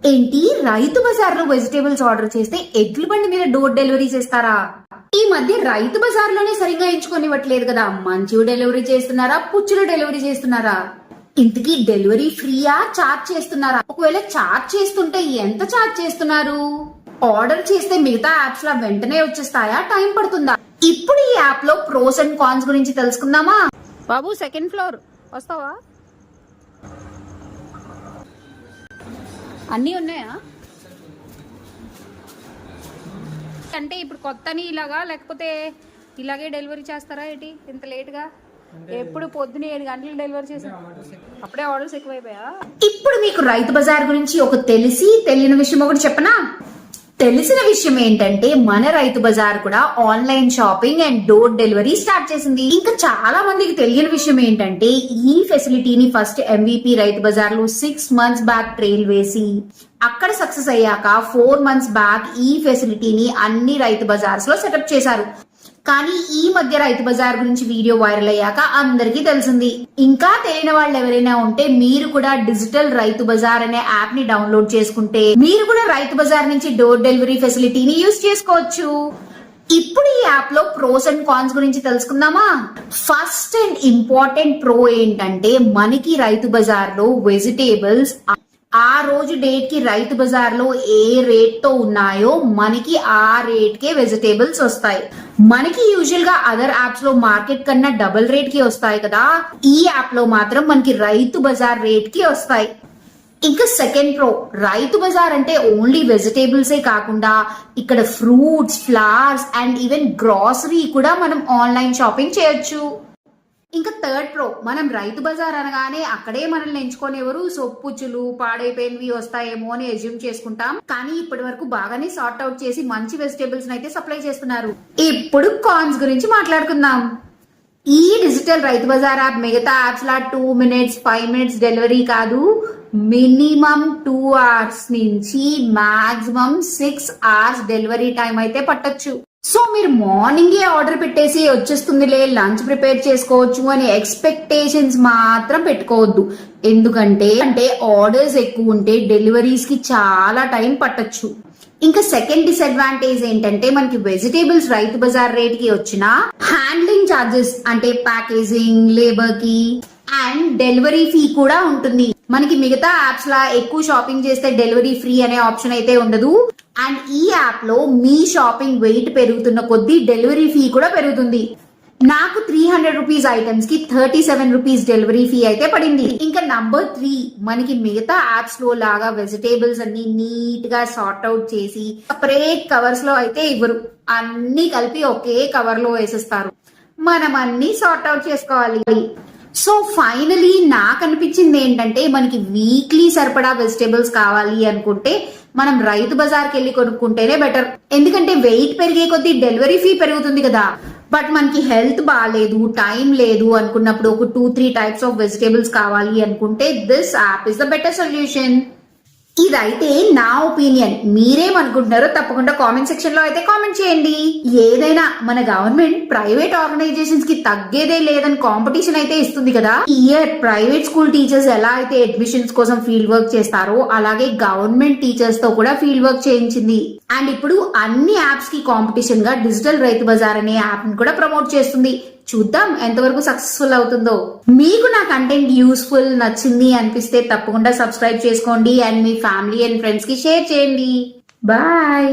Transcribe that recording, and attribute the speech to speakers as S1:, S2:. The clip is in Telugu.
S1: ఏంటి, రైతు బజార్ లో వెజిటేబుల్స్ ఆర్డర్ చేస్తే ఎడ్ల బండి మీద డోర్ డెలివరీ చేస్తారా? ఈ మధ్య రైతు బజార్ లోనే సరిగ్గా ఎంచుకొనివ్వట్లేదు కదా, మంచివి డెలివరీ చేస్తున్నారా, పుచ్చులు డెలివరీ చేస్తున్నారా? ఇంతకీ డెలివరీ ఫ్రీయా, చార్జ్ చేస్తున్నారా? ఒకవేళ చార్జ్ చేస్తుంటే ఎంత చార్జ్ చేస్తున్నారు? ఆర్డర్ చేస్తే మిగతా యాప్స్ లా వెంటనే వచ్చేస్తాయా, టైం పడుతుందా? ఇప్పుడు ఈ యాప్ లో ప్రోస్ అండ్ కాన్స్ గురించి తెలుసుకుందామా?
S2: బాబు, సెకండ్ ఫ్లోర్ వస్తావా? అన్నీ ఉన్నాయా? అంటే ఇప్పుడు కొత్తని ఇలాగా, లేకపోతే ఇలాగే డెలివరీ చేస్తారా ఏంటి ఇంత లేట్ గా? ఎప్పుడు పొద్దున 7 గంటలకు డెలివరీ చేశారు, అప్పుడే ఆర్డర్స్ ఎక్కువైపోయా?
S1: ఇప్పుడు మీకు రైతు బజార్ గురించి ఒక తెలియని విషయం ఒకటి చెప్పనా? తెలిసిన విషయం ఏంటంటే మన రైతు బజార్ కూడా online shopping and door delivery start చేసింది. ఇంకా చాలా మందికి తెలియని విషయం ఏంటంటే ఈ ఫెసిలిటీని ఫస్ట్ MVP రైతు బజార్ లో 6 months బ్యాక్ ట్రైల్ వేసి అక్కడ సక్సెస్ అయ్యాక 4 months బ్యాక్ ఈ ఫెసిలిటీని అన్ని రైతు బజార్స్ లో సెటప్ చేశారు. కానీ ఈ మధ్య రైతు బజార్ గురించి వీడియో వైరల్ అయ్యాక అందరికీ తెలిసింది. ఇంకా తెలియని వాళ్ళు ఎవరైనా ఉంటే మీరు కూడా డిజిటల్ రైతు బజార్ అనే యాప్ ని డౌన్లోడ్ చేసుకుంటే మీరు కూడా రైతు బజార్ నుంచి డోర్ డెలివరీ ఫెసిలిటీని యూజ్ చేసుకోవచ్చు. ఇప్పుడు ఈ యాప్ లో ప్రోస్ అండ్ కాన్స్ గురించి తెలుసుకుందామా? ఫస్ట్ అండ్ ఇంపార్టెంట్ ప్రో ఏంటంటే మనకి రైతు బజార్ లో వెజిటేబుల్స్ ఆ రోజు డేట్ కి రైతు బజార్ లో ఏ రేట్ తో ఉన్నాయో మనకి ఆ రేట్ కే వెజిటేబుల్స్ వస్తాయి. మనకి యూజువల్ గా అదర్ యాప్స్ లో మార్కెట్ కన్నా డబుల్ రేట్ కి వస్తాయి కదా, ఈ యాప్ లో మాత్రం మనకి రైతు బజార్ రేట్ కి వస్తాయి. ఇంకా సెకండ్ ప్రో, రైతు బజార్ అంటే ఓన్లీ వెజిటేబుల్సే కాకుండా ఇక్కడ fruits, flowers and even grocery కూడా మనం ఆన్లైన్ షాపింగ్ చేయొచ్చు. ఇంకా థర్డ్ ప్రో, మనం రైతు బజార్ అనగానే అక్కడే మనల్ని ఎంచుకునేవారు సొప్పుచులు పాడైపోయినవి వస్తాయేమో అని అజ్యూమ్ చేసుకుంటాం. కానీ ఇప్పటి వరకు బాగానే సార్ట్ అవుట్ చేసి మంచి వెజిటేబుల్స్ అయితే సప్లై చేస్తున్నారు. ఇప్పుడు కాన్స్ గురించి మాట్లాడుకుందాం. ఈ డిజిటల్ రైతు బజార్ యాప్ మిగతా యాప్స్ లా 2 minutes 5 minutes డెలివరీ కాదు, మినిమం 2 hours నుంచి మాక్సిమం 6 hours డెలివరీ టైం అయితే పట్టొచ్చు. సో మీరు మార్నింగే ఆర్డర్ పెట్టేసి వచ్చేస్తుందిలే, లంచ్ ప్రిపేర్ చేసుకోవచ్చు అని ఎక్స్పెక్టేషన్స్ మాత్రం పెట్టుకోవద్దు. ఎందుకంటే ఆర్డర్స్ ఎక్కువ ఉంటే డెలివరీస్ కి చాలా టైం పట్టొచ్చు. ఇంకా సెకండ్ డిసడ్వాంటేజ్ ఏంటంటే మనకి వెజిటేబుల్స్ రైతు బజార్ రేట్ కి వచ్చిన హ్యాండ్లింగ్ చార్జెస్ అంటే ప్యాకేజింగ్, లేబర్ కి అండ్ డెలివరీ ఫీ కూడా ఉంటుంది. మనకి మిగతా యాప్స్ లా ఎక్కువ షాపింగ్ చేస్తే డెలివరీ ఫ్రీ అనే ఆప్షన్ అయితే ఉండదు. అండ్ ఈ యాప్ లో మీ షాపింగ్ వెయిట్ పెరుగుతున్న కొద్దీ డెలివరీ ఫీ కూడా పెరుగుతుంది. నాకు 300 రూపీస్ ఐటమ్స్ కి 37 రూపీస్ డెలివరీ ఫీ అయితే పడింది. ఇంకా నంబర్ 3, మనకి మిగతా యాప్స్ లో లాగా వెజిటేబుల్స్ అన్ని నీట్ గా సార్ట్ అవుట్ చేసి సపరేట్ కవర్స్ లో అయితే ఇవ్వరు, అన్ని కలిపి ఒకే కవర్ లో వేసేస్తారు. మనం అన్ని సార్ట్ అవుట్ చేసుకోవాలి. సో ఫైనలీ నాకు అనిపించింది ఏంటంటే మనకి వీక్లీ సరిపడా వెజిటేబుల్స్ కావాలి అనుకుంటే మనం రైతు బజార్కి వెళ్ళి కొనుక్కుంటేనే బెటర్. ఎందుకంటే వెయిట్ పెరిగే కొద్దీ డెలివరీ ఫీ పెరుగుతుంది కదా. బట్ మనకి హెల్త్ బాగాలేదు, టైం లేదు అనుకున్నప్పుడు ఒక 2-3 types ఆఫ్ వెజిటేబుల్స్ కావాలి అనుకుంటే this app is the better solution. ఇదైతే నా ఒపీనియన్. మీరేమనుకుంటున్నారో తప్పకుండా కామెంట్ సెక్షన్ లో అయితే కామెంట్ చేయండి. ఏదైనా మన గవర్నమెంట్ ప్రైవేట్ ఆర్గనైజేషన్స్ కి తగ్గేదే లేదని కాంపిటీషన్ అయితే ఇస్తుంది కదా. ఈ ఇయర్ ప్రైవేట్ స్కూల్ టీచర్స్ ఎలా అయితే అడ్మిషన్స్ కోసం ఫీల్డ్ వర్క్ చేస్తారో అలాగే గవర్నమెంట్ టీచర్స్ తో కూడా ఫీల్డ్ వర్క్ చేయించింది. అండ్ ఇప్పుడు అన్ని యాప్స్ కి కాంపిటీషన్ గా డిజిటల్ రైతు బజార్ అనే యాప్ ని కూడా ప్రమోట్ చేస్తుంది. చూద్దాం ఎంతవరకు సక్సెస్ఫుల్ అవుతుందో. మీకు నా కంటెంట్ యూస్ఫుల్ నచ్చింది అనిపిస్తే తప్పకుండా సబ్స్క్రైబ్ చేసుకోండి and me family and friends కి షేర్ చేయండి. బాయ్.